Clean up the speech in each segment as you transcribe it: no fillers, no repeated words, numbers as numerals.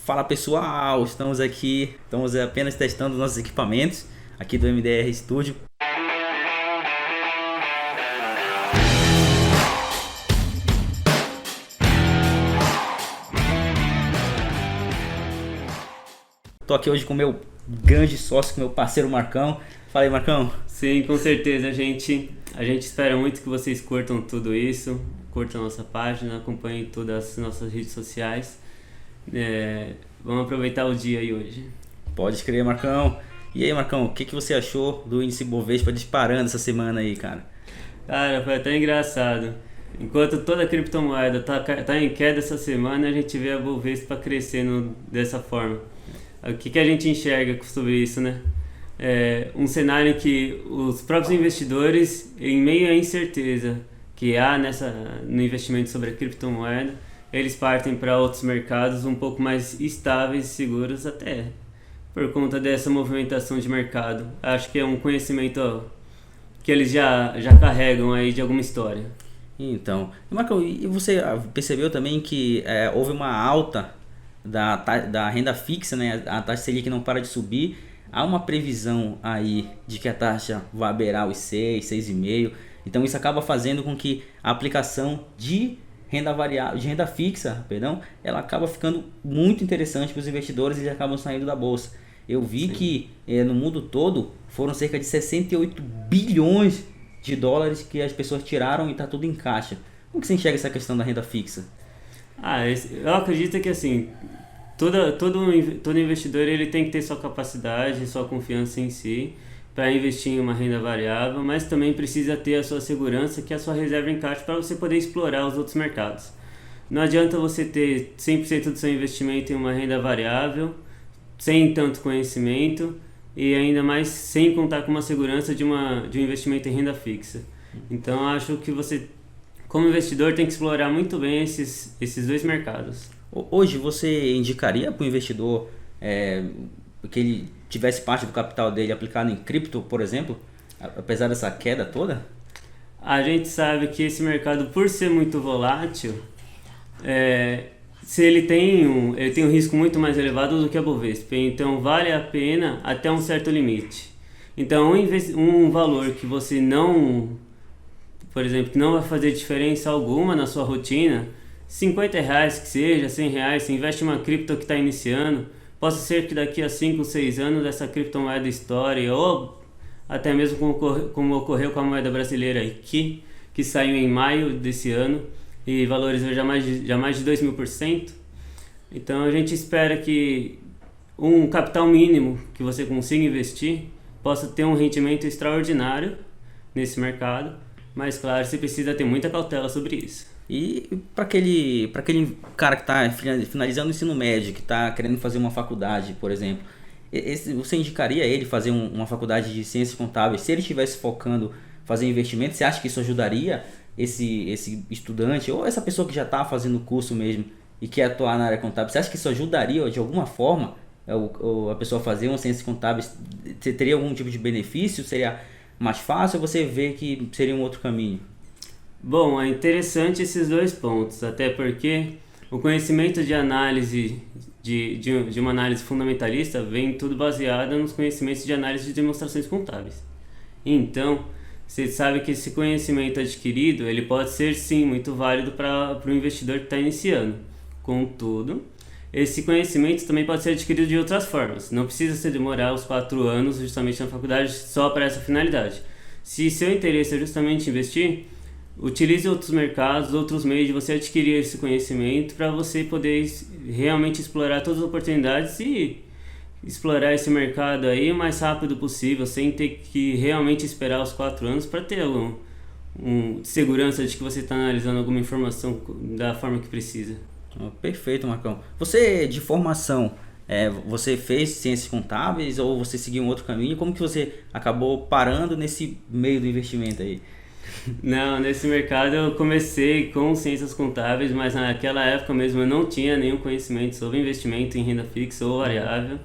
Fala pessoal, estamos aqui, estamos apenas testando nossos equipamentos aqui do MDR Studio. Tô aqui hoje com o meu grande sócio, com o meu parceiro Marcão. Fala aí, Marcão. Sim, com certeza, a gente espera muito que vocês curtam tudo isso, curtam a nossa página, acompanhem todas as nossas redes sociais. Vamos aproveitar o dia aí hoje. Pode crer, Marcão. E aí, Marcão, o que você achou do índice Bovespa disparando essa semana aí, cara? Cara, foi até engraçado. Enquanto toda a criptomoeda tá em queda essa semana, a gente vê a Bovespa crescendo dessa forma. O que a gente enxerga sobre isso, né? Um cenário em que os próprios investidores, em meio à incerteza que há no investimento sobre a criptomoeda, eles partem para outros mercados um pouco mais estáveis e seguros, até por conta dessa movimentação de mercado. Acho que é um conhecimento que eles já carregam aí de alguma história. Então, Marcão, e você percebeu também que houve uma alta da renda fixa, né? A taxa Selic não para de subir. Há uma previsão aí de que a taxa vai beirar os 6, 6,5. Então isso acaba fazendo com que a aplicação de renda variável, de renda fixa, perdão, ela acaba ficando muito interessante para os investidores e eles acabam saindo da bolsa. Eu vi que no mundo todo foram cerca de 68 bilhões de dólares que as pessoas tiraram e está tudo em caixa. Como que você enxerga essa questão da renda fixa? Eu acredito que assim, todo investidor ele tem que ter sua capacidade, sua confiança em si para investir em uma renda variável, mas também precisa ter a sua segurança, que é a sua reserva em caixa, para você poder explorar os outros mercados. Não adianta você ter 100% do seu investimento em uma renda variável, sem tanto conhecimento e ainda mais sem contar com uma segurança de um investimento em renda fixa. Então acho que você, como investidor, tem que explorar muito bem esses dois mercados. Hoje você indicaria para o investidor que ele tivesse parte do capital dele aplicado em cripto, por exemplo, apesar dessa queda toda? A gente sabe que esse mercado, por ser muito volátil, se ele tem um risco muito mais elevado do que a Bovespa, então vale a pena até um certo limite. Então um valor que você não, por exemplo, que não vai fazer diferença alguma na sua rotina, R$50 que seja, R$100, você investe em uma cripto que está iniciando, possa ser que daqui a 5 ou 6 anos essa criptomoeda estoure, ou até mesmo como ocorreu com a moeda brasileira que saiu em maio desse ano e valorizou já mais de 2.000%. Então a gente espera que um capital mínimo que você consiga investir possa ter um rendimento extraordinário nesse mercado, mas claro, você precisa ter muita cautela sobre isso. E para aquele cara que está finalizando o ensino médio, que está querendo fazer uma faculdade, por exemplo, você indicaria ele fazer uma faculdade de ciências contábeis? Se ele estivesse focando fazer investimento, você acha que isso ajudaria esse estudante ou essa pessoa que já está fazendo o curso mesmo e quer atuar na área contábil? Você acha que isso ajudaria de alguma forma a pessoa fazer uma ciências contábeis? Teria algum tipo de benefício? Seria mais fácil ou você vê que seria um outro caminho? Bom, é interessante esses dois pontos, até porque o conhecimento de análise, de uma análise fundamentalista, vem tudo baseado nos conhecimentos de análise de demonstrações contábeis. Então, você sabe que esse conhecimento adquirido, ele pode ser sim muito válido para o investidor que está iniciando. Contudo, esse conhecimento também pode ser adquirido de outras formas. Não precisa se demorar os 4 anos justamente na faculdade só para essa finalidade. Se seu interesse é justamente investir, utilize outros mercados, outros meios de você adquirir esse conhecimento para você poder realmente explorar todas as oportunidades e explorar esse mercado aí o mais rápido possível, sem ter que realmente esperar os 4 anos para ter segurança de que você está analisando alguma informação da forma que precisa. Perfeito, Marcão. Você, de formação, você fez ciências contábeis ou você seguiu um outro caminho? Como que você acabou parando nesse meio do investimento aí? Não, nesse mercado eu comecei com ciências contábeis, mas naquela época mesmo eu não tinha nenhum conhecimento sobre investimento em renda fixa ou variável.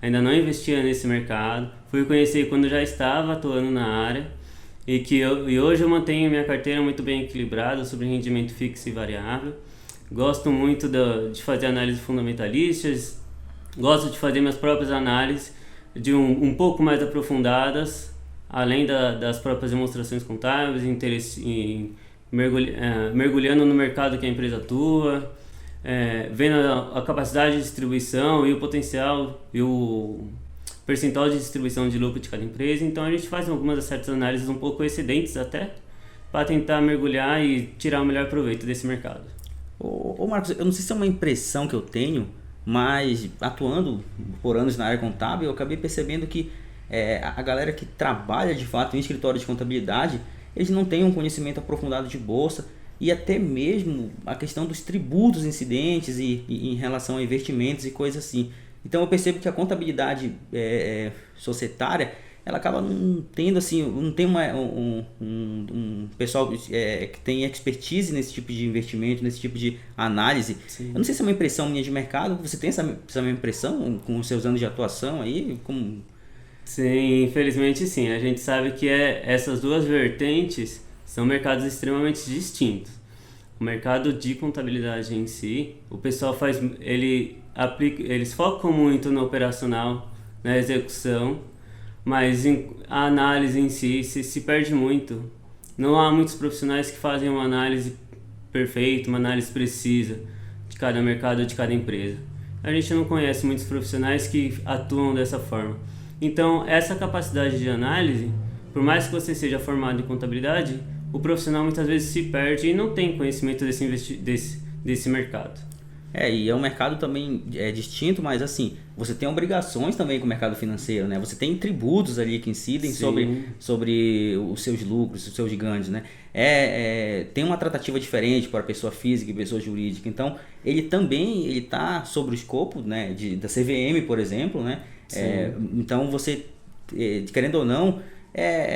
Ainda não investia nesse mercado. Fui conhecer quando já estava atuando na área e hoje eu mantenho minha carteira muito bem equilibrada sobre rendimento fixo e variável. Gosto muito de fazer análises fundamentalistas, Gosto de fazer minhas próprias análises, de um pouco mais aprofundadas, além das próprias demonstrações contábeis, mergulhando no mercado que a empresa atua, vendo a capacidade de distribuição e o potencial e o percentual de distribuição de lucro de cada empresa. Então a gente faz algumas certas análises um pouco excedentes até, para tentar mergulhar e tirar o melhor proveito desse mercado. Ô Marcos, eu não sei se é uma impressão que eu tenho, mas atuando por anos na área contábil, eu acabei percebendo que a galera que trabalha de fato em escritório de contabilidade, eles não têm um conhecimento aprofundado de bolsa e até mesmo a questão dos tributos incidentes e em relação a investimentos e coisas assim. Então eu percebo que a contabilidade societária, ela acaba não tendo assim, não tem um pessoal que tem expertise nesse tipo de investimento, nesse tipo de análise. Sim. Eu não sei se é uma impressão minha de mercado, você tem essa mesma impressão com os seus anos de atuação aí? Sim, infelizmente sim. A gente sabe que essas duas vertentes são mercados extremamente distintos. O mercado de contabilidade em si, o pessoal eles focam muito no operacional, na execução, mas a análise em si se perde muito. Não há muitos profissionais que fazem uma análise perfeita, uma análise precisa de cada mercado, de cada empresa. A gente não conhece muitos profissionais que atuam dessa forma. Então, essa capacidade de análise, por mais que você seja formado em contabilidade, o profissional muitas vezes se perde e não tem conhecimento desse mercado. E é um mercado também distinto, mas assim, você tem obrigações também com o mercado financeiro, né? Você tem tributos ali que incidem sobre os seus lucros, os seus ganhos, né? Tem uma tratativa diferente para pessoa física e pessoa jurídica. Então, ele também está sobre o escopo, né, da CVM, por exemplo, né? Então, você, querendo ou não,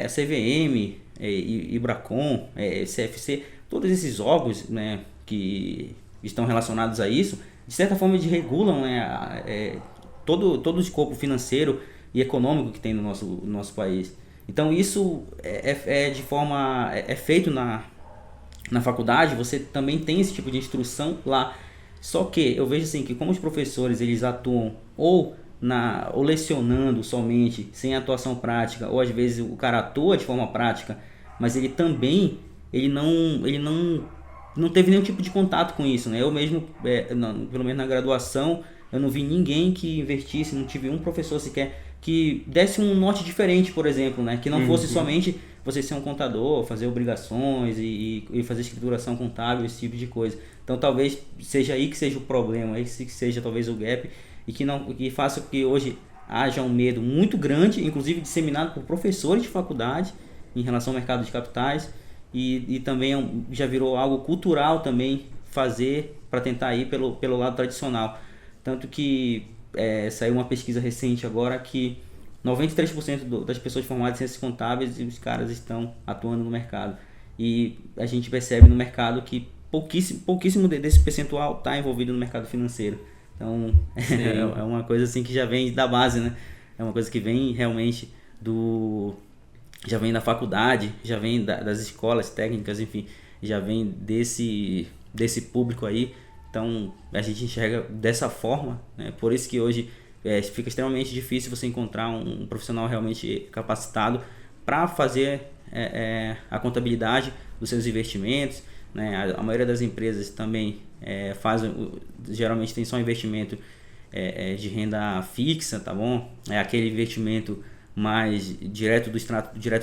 CVM, IBRACON, CFC, todos esses órgãos, né, que estão relacionados a isso, de certa forma eles regulam, né, todo o escopo financeiro e econômico que tem no nosso país. Então isso é feito na faculdade, você também tem esse tipo de instrução lá. Só que eu vejo assim que como os professores eles atuam ou lecionando somente, sem atuação prática, ou às vezes o cara atua de forma prática, mas ele não teve nenhum tipo de contato com isso, né? Eu mesmo, pelo menos na graduação, eu não vi ninguém que investisse, não tive um professor sequer que desse um norte diferente, por exemplo, né? Que não fosse somente você ser um contador, fazer obrigações e fazer escrituração contábil, esse tipo de coisa. Então talvez seja aí que seja o problema, aí que seja talvez o gap, e que faça que hoje haja um medo muito grande, inclusive disseminado por professores de faculdade, em relação ao mercado de capitais, e também já virou algo cultural também fazer para tentar ir pelo lado tradicional. Tanto que saiu uma pesquisa recente agora que 93% das pessoas formadas em ciências contábeis, os caras estão atuando no mercado. E a gente percebe no mercado que pouquíssimo desse percentual está envolvido no mercado financeiro. Então é uma coisa assim que já vem da base, né? É uma coisa que vem realmente já vem da faculdade, já vem das escolas técnicas, enfim, já vem desse público aí. Então a gente enxerga dessa forma, né? Por isso que hoje fica extremamente difícil você encontrar um profissional realmente capacitado para fazer a contabilidade dos seus investimentos, né? A maioria das empresas também geralmente tem só investimento de renda fixa, tá bom? É aquele investimento mais direto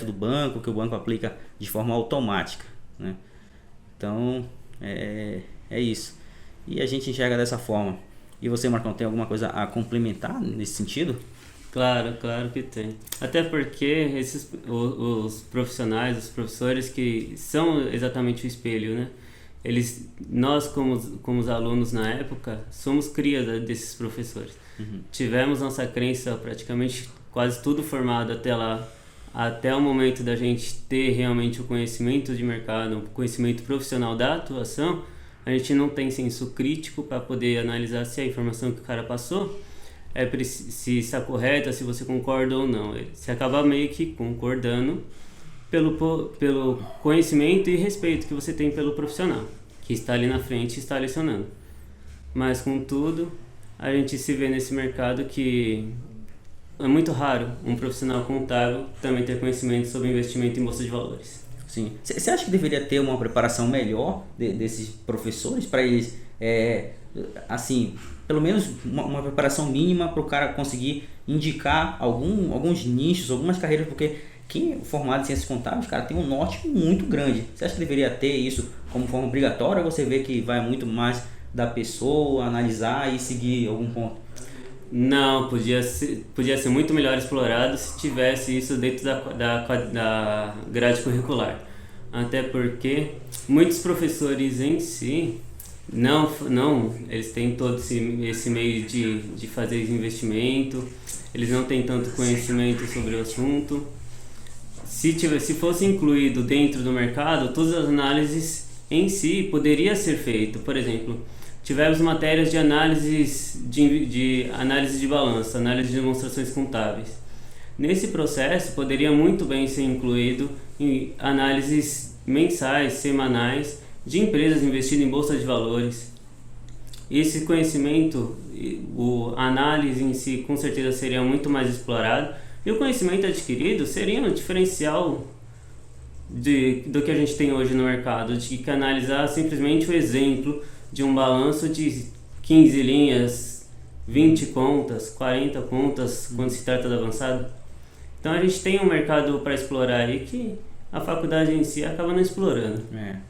do banco, que o banco aplica de forma automática, né? Então é isso. E a gente enxerga dessa forma. E você, Marcão, tem alguma coisa a complementar nesse sentido? Claro que tem. Até porque os profissionais, os professores que são exatamente o espelho, né? Nós como os alunos na época, somos cria desses professores. Tivemos nossa crença praticamente quase tudo formado até lá, até o momento da gente ter realmente o conhecimento de mercado, o conhecimento profissional da atuação. A gente não tem senso crítico para poder analisar se a informação que o cara passou se está correta, se você concorda ou não. Você acaba meio que concordando pelo conhecimento e respeito que você tem pelo profissional que está ali na frente e está lecionando. Mas contudo, a gente se vê nesse mercado que é muito raro um profissional contábil também ter conhecimento sobre investimento em bolsa de valores. Sim. Você acha que deveria ter uma preparação melhor desses professores para eles, assim, pelo menos uma preparação mínima para o cara conseguir indicar alguns nichos, algumas carreiras, porque quem é formado em ciências contábeis, cara, tem um norte muito grande. Você acha que deveria ter isso como forma obrigatória ou você vê que vai muito mais da pessoa analisar e seguir algum ponto? Não, podia ser muito melhor explorado se tivesse isso dentro da grade curricular. Até porque muitos professores em si, eles têm todo esse meio de fazer investimento, eles não têm tanto conhecimento sobre o assunto. Se fosse incluído dentro do mercado, todas as análises em si poderia ser feito. Por exemplo, tivemos matérias de análise de análise de balanço, análise de demonstrações contábeis. Nesse processo, poderia muito bem ser incluído em análises mensais, semanais, de empresas investindo em bolsa de valores. Esse conhecimento, a análise em si, com certeza seria muito mais explorado, e o conhecimento adquirido seria um diferencial do que a gente tem hoje no mercado, de que analisar simplesmente o exemplo de um balanço de 15 linhas, 20 contas, 40 contas, quando se trata do avançado. Então a gente tem um mercado para explorar aí que a faculdade em si acaba não explorando.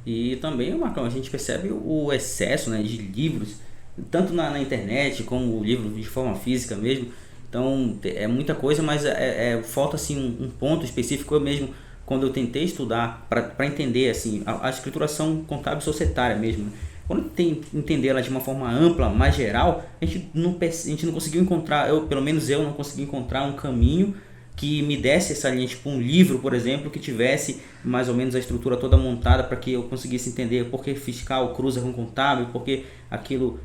E também, Marcão, a gente percebe o excesso, né, de livros, tanto na internet como o livro de forma física mesmo. Então é muita coisa, mas falta assim um ponto específico. Eu mesmo, quando eu tentei estudar para entender assim a escrituração contábil societária mesmo, né? Quando eu tentei entender ela de uma forma ampla, mais geral, a gente não conseguiu encontrar, pelo menos eu não consegui encontrar um caminho que me desse essa linha, tipo um livro, por exemplo, que tivesse mais ou menos a estrutura toda montada para que eu conseguisse entender por que fiscal cruza com contábil, porque aquilo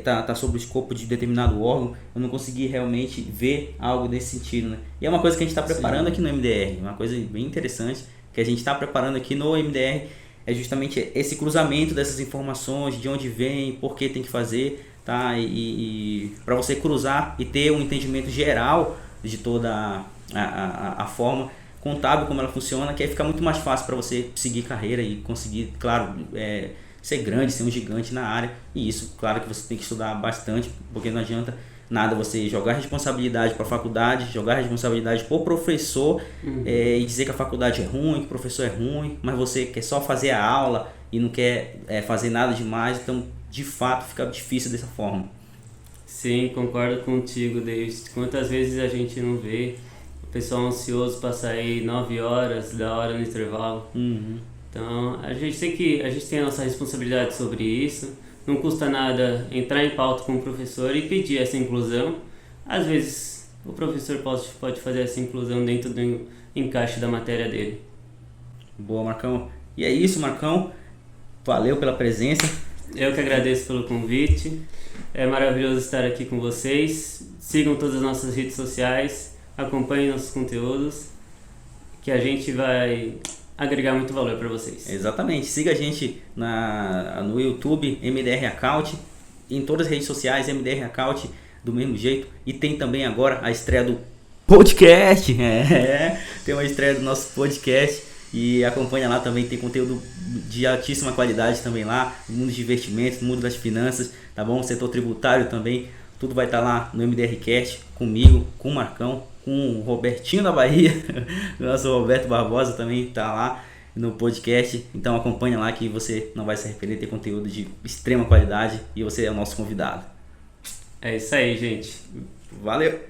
tá sob o escopo de determinado órgão. Eu não consegui realmente ver algo desse sentido, né? E é uma coisa que a gente está preparando aqui no MDR, uma coisa bem interessante que a gente está preparando aqui no MDR, é justamente esse cruzamento dessas informações, de onde vem, por que tem que fazer, tá? E para você cruzar e ter um entendimento geral de toda a forma contábil, como ela funciona, que aí fica muito mais fácil para você seguir carreira e conseguir, claro, ser grande, ser um gigante na área. E isso, claro que você tem que estudar bastante, porque não adianta nada você jogar responsabilidade para a faculdade, jogar responsabilidade para o professor, e dizer que a faculdade é ruim, que o professor é ruim, mas você quer só fazer a aula e não quer fazer nada demais. Então, de fato, fica difícil dessa forma. Sim, concordo contigo, David. Quantas vezes a gente não vê o pessoal ansioso para sair 9 horas da hora no intervalo? Então, a gente tem a nossa responsabilidade sobre isso. Não custa nada entrar em pauta com o professor e pedir essa inclusão. Às vezes, o professor pode fazer essa inclusão dentro do encaixe da matéria dele. Boa, Marcão. E é isso, Marcão. Valeu pela presença. Eu que agradeço pelo convite. É maravilhoso estar aqui com vocês. Sigam todas as nossas redes sociais. Acompanhem nossos conteúdos, que a gente vai agregar muito valor para vocês. Exatamente. Siga a gente no YouTube, MDR Account, em todas as redes sociais, MDR Account, do mesmo jeito. E tem também agora a estreia do podcast. Tem uma estreia do nosso podcast. E acompanha lá também, tem conteúdo de altíssima qualidade também lá, no mundo de investimentos, no mundo das finanças, tá bom? Setor tributário também, tudo vai estar lá no MDRcast, comigo, com o Marcão, com o Robertinho da Bahia, o nosso Roberto Barbosa também tá lá no podcast. Então acompanha lá que você não vai se arrepender, ter conteúdo de extrema qualidade e você é o nosso convidado. É isso aí, gente. Valeu!